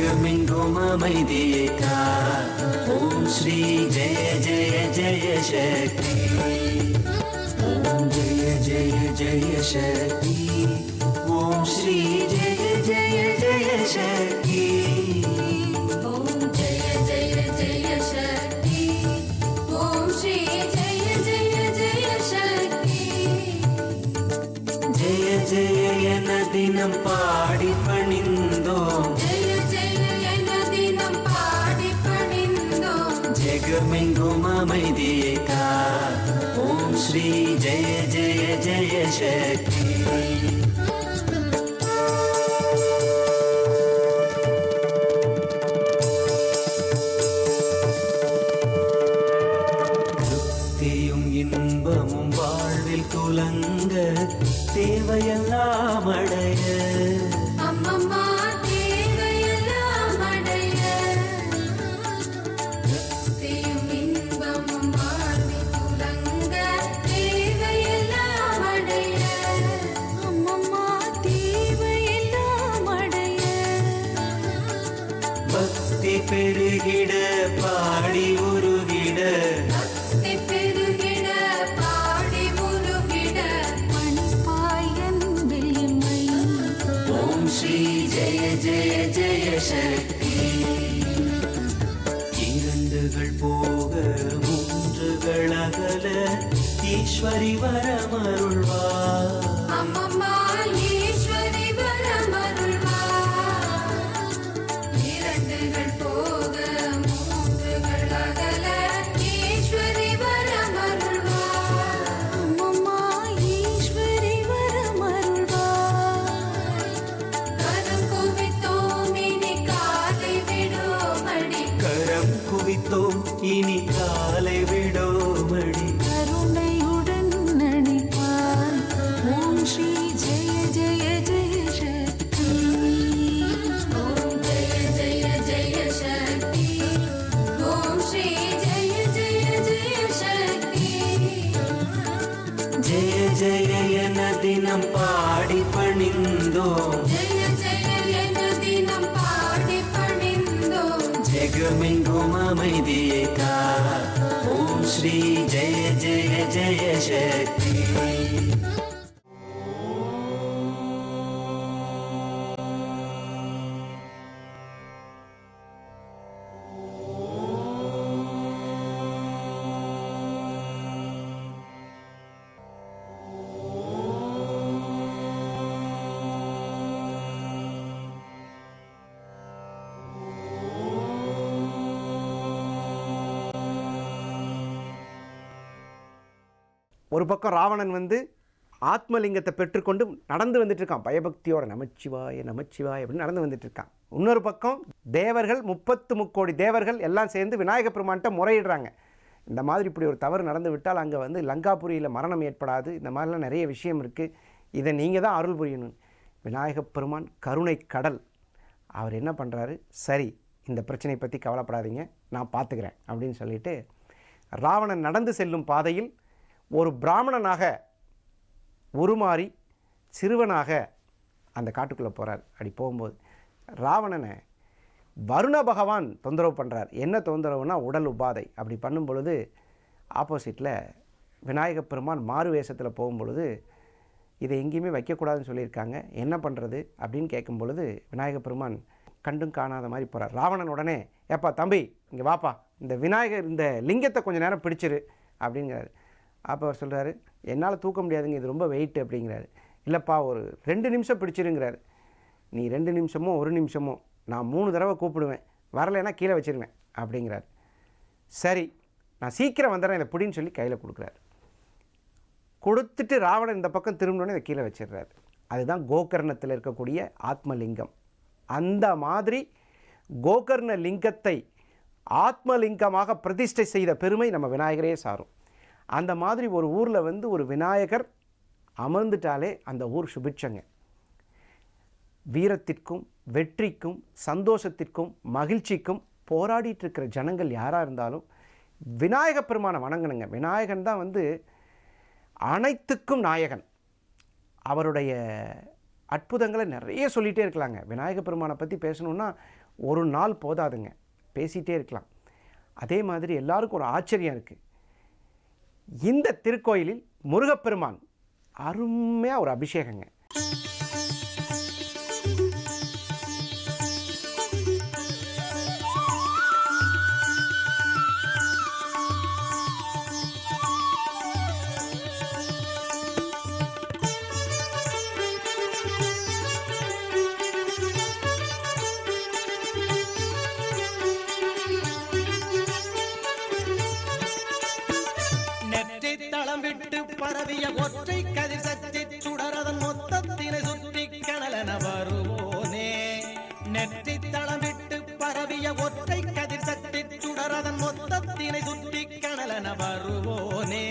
ஜெகமெங்கும் அமைதியே கா. ஓம் ஸ்ரீ ஜெய ஜெய ஜெய சக்தி. ஓம் ஜெய ஜெய ஜெய சக்தி. ஓம் ஸ்ரீ ஜெய ஜெய ஜெய சக்தி. ஓம் ஜெய ஜெய ஜெய சக்தி. ஓம் ஸ்ரீ ஜெய ஜெய ஜெய சக்தி. ஜெய ஜெய என தினம் பாடி பணிந்தோம். ஜெய ஜெய என தினம் பாடி பணிந்தோம். ஜெகமெங்கும் அமைதியே கா. ஓம் ஸ்ரீ ஜெய ஜெய ஜெய சக்தி. திருப்தியும் இன்பமும் வாழ்வில் துலங்க தேவையெல்லாம் அடைய. அம்மம்மா தேவையெல்லாம் அடைய. திருப்தியும் இன்பமும் வாழ்வில் துலங்க தேவையெல்லாம் அடைய. அம்மம்மா தேவையெல்லாம் அடைய. பக்தி பெருகிட பாடி உருகிட. பக்தி பெருகிட பாடி உருகிட. மணிப்பாய் அன்பில் எம்மை. ஓம் ஸ்ரீ ஜெய ஜெய ஜெய சக்தி. இரண்டுகள் போக மூன்றுகள் அகல ஈஸ்வரி வரமருள்வார். அம்மம்மா ஈஸ்வரி வரமருள்வார். இரண்டுகள் போக மூன்றுகள் அகல ஈஸ்வரி வரமருள்வார். அம்மம்மா ஈஸ்வரி வரமருள்வார். கரம் குவித்தோம் இனி காலை விடோமடி. கரம் குவித்தோம் இனி காலை விடோமடி. கருணையுடன் நடிப்பாய். ஓம் ஸ்ரீ ஜெய ஜெய ஜெய சக்தி. ஓம் ஜெய ஜெய ஜெய சக்தி. ஓம் ஸ்ரீ ஜெய ஜெய ஜெய சக்தி. ஜெய ஜெய என தினம் பாடி பணிந்தோம். ஜெய ஜெய என தினம் பாடி பணிந்தோம். ஜெகமெங்கும் அமைதியே கா. ஓம் ஸ்ரீ ஜெய ஜெய ஜெய சக்தி. ஒரு பக்கம் ராவணன் வந்து ஆத்மலிங்கத்தை பெற்றுக்கொண்டு நடந்து வந்துட்டு இருக்கான், பயபக்தியோட நமச்சிவாய நமச்சிவாய அப்படின்னு நடந்து வந்துட்டு இருக்கான். இன்னொரு பக்கம் தேவர்கள் 33 தேவர்கள் எல்லாம் சேர்ந்து விநாயக பெருமான்கிட்ட முறையிடுறாங்க. இந்த மாதிரி இப்படி ஒரு தவறு நடந்து விட்டால் அங்கே வந்து லங்காபுரியில் மரணம் ஏற்படாது, இந்த மாதிரிலாம் நிறைய விஷயம் இருக்குது, இதை நீங்கள் தான் அருள் புரியணும். விநாயக பெருமான் கருணை கடல். அவர் என்ன பண்ணுறாரு, சரி இந்த பிரச்சனையை பற்றி கவலைப்படாதீங்க நான் பார்த்துக்கிறேன் அப்படின்னு சொல்லிட்டு ராவணன் நடந்து செல்லும் பாதையில் ஒரு பிராமணனாக உருமாறி சிறுவனாக அந்த காட்டுக்குள்ளே போகிறார். அப்படி போகும்போது ராவணனை வருண பகவான் தொந்தரவு பண்ணுறார். என்ன தொந்தரவுனா உடல் உபாதை. அப்படி பண்ணும் பொழுது ஆப்போசிட்டில் விநாயக பெருமான் மாறு வேஷத்தில் போகும்பொழுது இதை எங்கேயுமே வைக்கக்கூடாதுன்னு சொல்லியிருக்காங்க, என்ன பண்ணுறது அப்படின்னு கேட்கும் பொழுது விநாயக பெருமான் கண்டும் காணாத மாதிரி போகிறார். ராவணன் உடனே ஏப்பா தம்பி இங்கே வாப்பா, இந்த விநாயகர் இந்த லிங்கத்தை கொஞ்சம் நேரம் பிடிச்சிரு அப்படிங்கிறாரு. அப்போ அவர் சொல்கிறாரு, என்னால் தூக்க முடியாதுங்க, இது ரொம்ப வெயிட் அப்படிங்கிறாரு. இல்லைப்பா ஒரு 2 நிமிஷம் பிடிச்சிருங்கிறாரு. நீ 2 நிமிஷமோ 1 நிமிஷமோ நான் 3 தடவை கூப்பிடுவேன், வரலைன்னா கீழே வச்சிருவேன் அப்படிங்கிறார். சரி நான் சீக்கிரம் வந்துடுறேன் இதை பிடின்னு சொல்லி கையில் கொடுக்குறாரு. கொடுத்துட்டு ராவணன் இந்த பக்கம் திரும்பினோடனே இதை கீழே வச்சிடுறாரு. அதுதான் கோகர்ணத்தில் இருக்கக்கூடிய ஆத்மலிங்கம். அந்த மாதிரி கோகர்ண லிங்கத்தை ஆத்மலிங்கமாக பிரதிஷ்டை செய்த பெருமை நம்ம விநாயகரே சாரும். அந்த மாதிரி ஒரு ஊரில் வந்து ஒரு விநாயகர் அமர்ந்துட்டாலே அந்த ஊர் சுபிட்சங்க. வீரத்திற்கும் வெற்றிக்கும் சந்தோஷத்திற்கும் மகிழ்ச்சிக்கும் போராடிட்டு இருக்கிற ஜனங்கள் யாராக இருந்தாலும் விநாயக பெருமானை வணங்கணுங்க. விநாயகன் தான் வந்து அனைத்துக்கும் நாயகன். அவருடைய அற்புதங்களை நிறைய சொல்லிகிட்டே இருக்கலாங்க. விநாயக பெருமானை பற்றி பேசணுன்னா ஒரு நாள் போதாதுங்க, பேசிகிட்டே இருக்கலாம். அதே மாதிரி எல்லாருக்கும் ஒரு ஆச்சரியம் இருக்குது. இந்த திருக்கோயிலில் முருகப்பெருமான் அருமையாக ஒரு அபிஷேகங்க. தளம் விட்டு பரவிய ஒற்றை கதிர் சக்தி சுடரதன் மொத்தத்தினை சுற்றி கனலென வருவோனே. நெற்றி தளம் விட்டு பரவிய ஒற்றை கதிர் சக்தி சுடரதன் மொத்தத்தினை சுற்றி கனலென வருவோனே.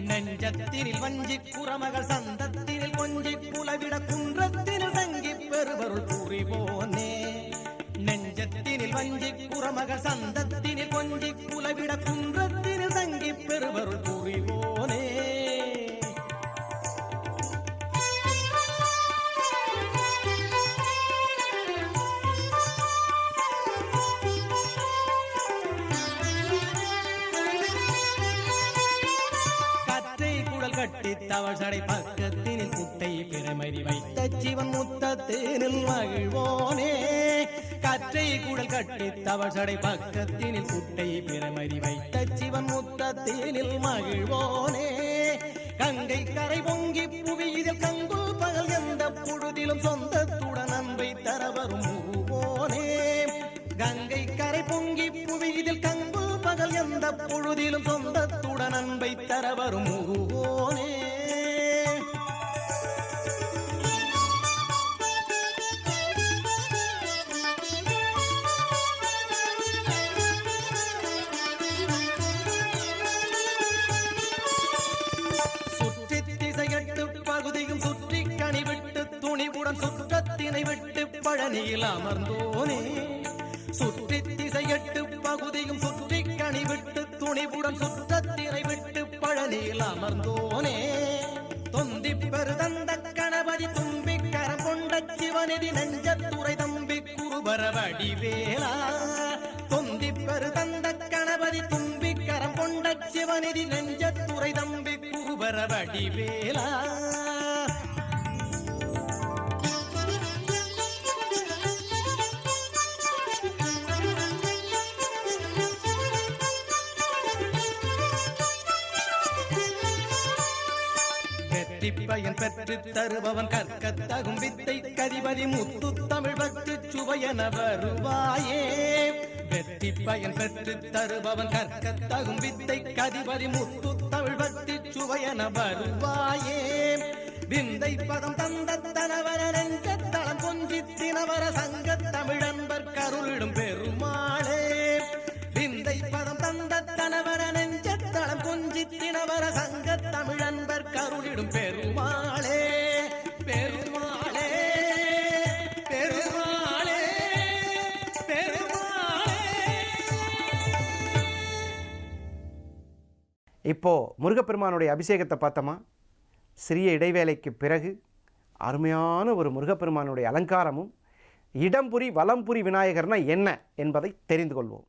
நெஞ்சத்தினில் வஞ்சி புறமகள் சந்தத்தினில் கொஞ்சி புலவிட குன்றத்தினில் தங்கி பெருவருள் புரிவோனே. நெஞ்சத்தினில் வஞ்சி புறமகள் சந்தத்தினில் கொஞ்சி புலவிட குன்றத்தினில் தங்கி பெருவருள் புரிவோனே. கற்றை குழல் கட்டி தவசடை பக்கத்தினில் குட்டை பிரமதி வைத்த சிவன் முத்தத்தினில் மகிழ்வோனே. கற்றை குழல் கட்டி தவசடை பக்கத்தினில் குட்டை பிரமதி வைத்த சிவன் முத்தத்தினில் மகிழ்வோனே. கங்கை கரை பொங்கி புவியிதில் கங்குல் பகல் எந்த பொழுதிலும் சொந்தத்துடன் அன்பை தரவரும் முருகோனே. கங்கை கரை பொங்கி புவியிதில் கங்குல் பகல் எந்த பொழுதிலும் சொந்தத்துடன் அன்பை தரவரும் முருகோனே. பகுதியும் சுற்றி கனி விட்டு துணிவுடன் சுற்றத்தினை விட்டு பழனியில் அமர்ந்தோனே. சுற்றி திசையட்டு பகுதியும் சுற்றி கனி விட்டு துணிவுடன் சுற்றத்தினை விட்டு பழனியில் அமர்ந்தோனே. தொந்தி பெருதந்த கணபதி தும்பி கரம் கொண்ட சிவநிதி நெஞ்சத்துறை தம்பி குருபர வடிவேலா. தொந்தி பெருதந்த கணபதி தும்பி கரம் கொண்ட சிவநிதி நெஞ்சத்துறை தம்பி குருபர வடிவேலா. பயன் பெற்று தருபவன் கற்கத்தகும் வித்தை கதிபதி முத்து தமிழ் பக்தி சுவையன வருவாயே. வெற்றி பயன் பெற்று தருபவன் கற்கத்தகும் வித்தை கதிபதி முத்து தமிழ் பக்தி சுவையன வருவாயே. விந்தை பதம் தந்த தனவர நெஞ்ச தளம் கொஞ்சி தினவர சங்க தமிழன்பர் கருளிடும் பெருமாளே. விந்தை பதம் தந்த தனவர நெஞ்ச தளம் கொஞ்சி தினவர சங்க தமிழன்பர் கருளிடும் பெருமாளே. பெருமாளே பெருமாளே பெருமாளே. இப்போ முருகப்பெருமானுடைய அபிஷேகத்தை பார்த்தோமா? சிறிய இடைவேளைக்கு பிறகு அருமையான ஒரு முருகப்பெருமானுடைய அலங்காரமும் இடம்புரி வலம்புரி விநாயகர்னா என்ன என்பதை தெரிந்து கொள்வோம்.